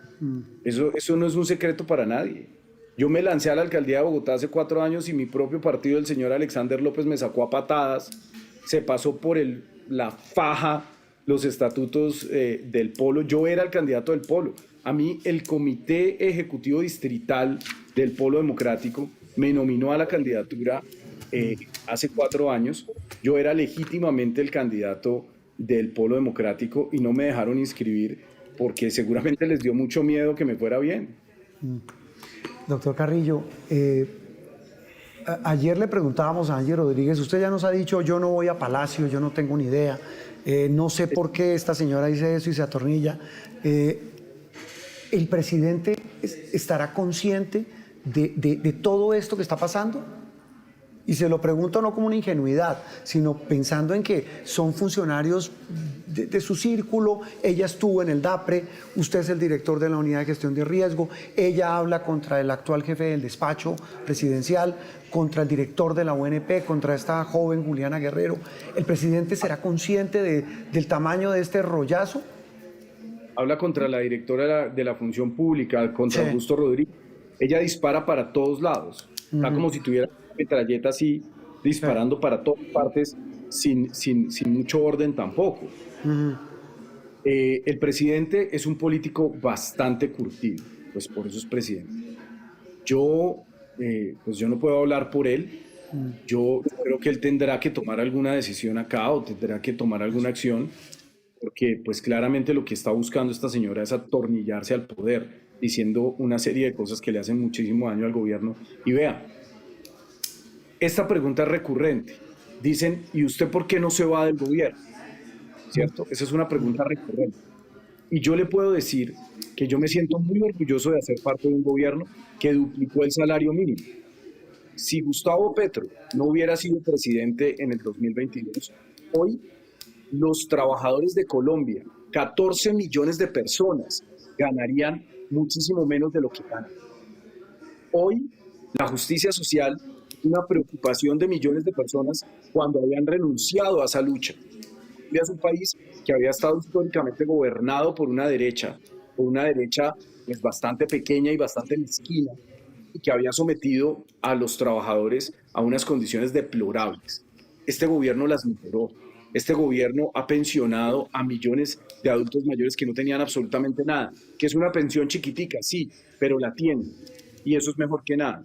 Eso no es un secreto para nadie. Yo me lancé a la alcaldía de Bogotá hace 4 años y mi propio partido, el señor Alexander López, me sacó a patadas, se pasó por la faja los estatutos del Polo. Yo era el candidato del Polo. A mí el Comité Ejecutivo Distrital del Polo Democrático me nominó a la candidatura hace 4 años. Yo era legítimamente el candidato del Polo Democrático y no me dejaron inscribir porque seguramente les dio mucho miedo que me fuera bien. Doctor Carrillo, ayer le preguntábamos a Angie Rodríguez, usted ya nos ha dicho, yo no voy a Palacio, yo no tengo ni idea, no sé por qué esta señora dice eso y se atornilla. ¿El presidente estará consciente de todo esto que está pasando? Y se lo pregunto no como una ingenuidad, sino pensando en que son funcionarios de su círculo. Ella estuvo en el DAPRE, usted es el director de la Unidad de Gestión de Riesgo, ella habla contra el actual jefe del despacho presidencial, contra el director de la UNP, contra esta joven Juliana Guerrero. ¿El presidente será consciente del tamaño de este rollazo? Habla contra la directora de la Función Pública, contra Augusto Rodríguez. Ella dispara para todos lados. Está como si tuviera metralleta así disparando para todas partes sin mucho orden tampoco. El presidente es un político bastante curtido, pues por eso es presidente. Pues yo no puedo hablar por él. Yo creo que él tendrá que tomar alguna decisión acá o tendrá que tomar alguna acción, porque pues claramente lo que está buscando esta señora es atornillarse al poder, diciendo una serie de cosas que le hacen muchísimo daño al gobierno. Y vea, esta pregunta es recurrente. Dicen, ¿y usted por qué no se va del gobierno? ¿Cierto? Esa es una pregunta recurrente. Y yo le puedo decir que yo me siento muy orgulloso de hacer parte de un gobierno que duplicó el salario mínimo. Si Gustavo Petro no hubiera sido presidente en el 2022, hoy los trabajadores de Colombia, 14 millones de personas, ganarían muchísimo menos de lo que ganan. Hoy la justicia social es una preocupación de millones de personas cuando habían renunciado a esa lucha. Es un país que había estado históricamente gobernado por una derecha pues, bastante pequeña y bastante mezquina, y que había sometido a los trabajadores a unas condiciones deplorables. Este gobierno las mejoró. Este gobierno ha pensionado a millones de adultos mayores que no tenían absolutamente nada, que es una pensión chiquitica, sí, pero la tienen, y eso es mejor que nada.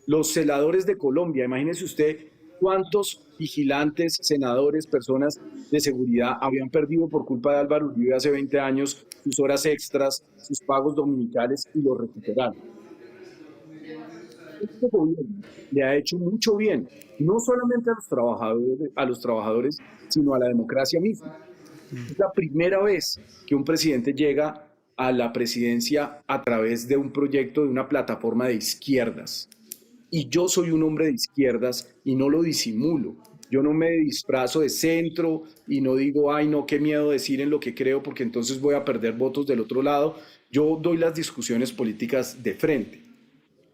Los celadores de Colombia, imagínese usted cuántos vigilantes, senadores, personas de seguridad habían perdido por culpa de Álvaro Uribe hace 20 años sus horas extras, sus pagos dominicales, y los recuperaron. Este gobierno le ha hecho mucho bien, no solamente a los trabajadores, sino a la democracia misma. Es la primera vez que un presidente llega a la presidencia a través de un proyecto de una plataforma de izquierdas. Y yo soy un hombre de izquierdas y no lo disimulo. Yo no me disfrazo de centro y no digo, ay no, qué miedo decir en lo que creo porque entonces voy a perder votos del otro lado. Yo doy las discusiones políticas de frente.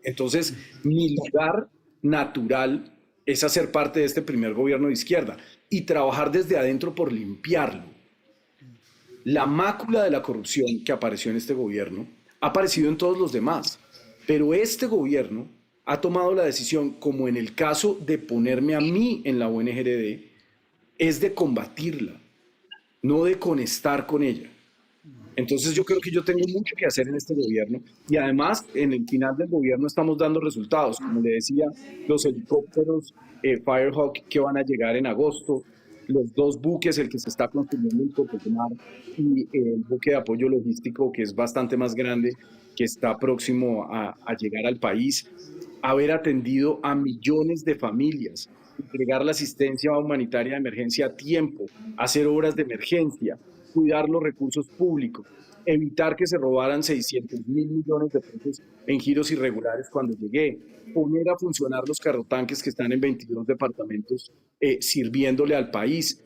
Entonces, mi lugar natural es hacer parte de este primer gobierno de izquierda y trabajar desde adentro por limpiarlo. La mácula de la corrupción que apareció en este gobierno ha aparecido en todos los demás, pero este gobierno ha tomado la decisión, como en el caso de ponerme a mí en la ONGRD, es de combatirla, no de conectar con ella. Entonces yo creo que yo tengo mucho que hacer en este gobierno y además en el final del gobierno estamos dando resultados, como le decía, los helicópteros Firehawk que van a llegar en agosto, los 2 buques, el que se está construyendo en Copetmar y el buque de apoyo logístico que es bastante más grande, que está próximo a llegar al país, haber atendido a millones de familias, entregar la asistencia humanitaria de emergencia a tiempo, hacer obras de emergencia, cuidar los recursos públicos, evitar que se robaran 600.000 millones de pesos en giros irregulares cuando llegué, poner a funcionar los carrotanques que están en 22 departamentos sirviéndole al país.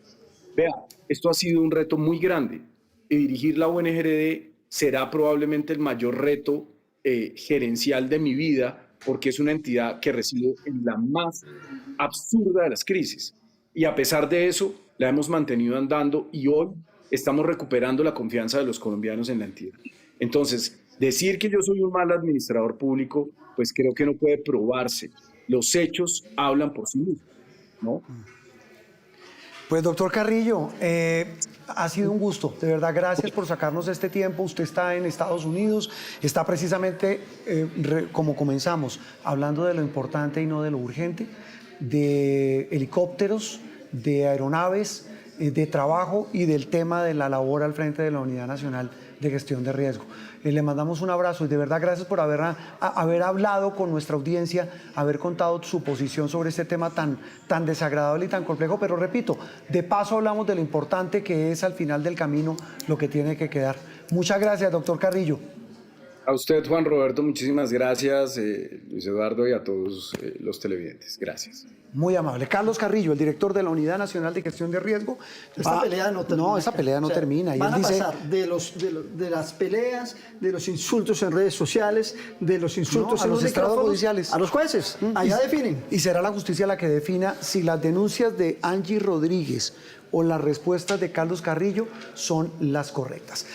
Vea, esto ha sido un reto muy grande y dirigir la ONGRD será probablemente el mayor reto gerencial de mi vida, porque es una entidad que recibe en la más absurda de las crisis. Y a pesar de eso, la hemos mantenido andando y hoy estamos recuperando la confianza de los colombianos en la entidad. Entonces, decir que yo soy un mal administrador público, pues creo que no puede probarse. Los hechos hablan por sí mismos, ¿no? Pues doctor Carrillo, ha sido un gusto, de verdad, gracias por sacarnos este tiempo. Usted está en Estados Unidos, está precisamente, como comenzamos, hablando de lo importante y no de lo urgente, de helicópteros, de aeronaves, de trabajo y del tema de la labor al frente de la Unidad Nacional de Gestión de Riesgo. Le mandamos un abrazo y de verdad gracias por haber hablado con nuestra audiencia, haber contado su posición sobre este tema tan desagradable y tan complejo, pero repito, de paso hablamos de lo importante que es al final del camino lo que tiene que quedar. Muchas gracias, doctor Carrillo. A usted, Juan Roberto, muchísimas gracias, Luis Eduardo, y a todos los televidentes. Gracias. Muy amable. Carlos Carrillo, el director de la Unidad Nacional de Gestión de Riesgo. Esta pelea no termina. No, esa pelea no termina. Y Van él a dice, pasar de las peleas, de los insultos en redes sociales, de los insultos a en los estrados judiciales. a los jueces. Allá definen. Y será la justicia la que defina si las denuncias de Angie Rodríguez o las respuestas de Carlos Carrillo son las correctas.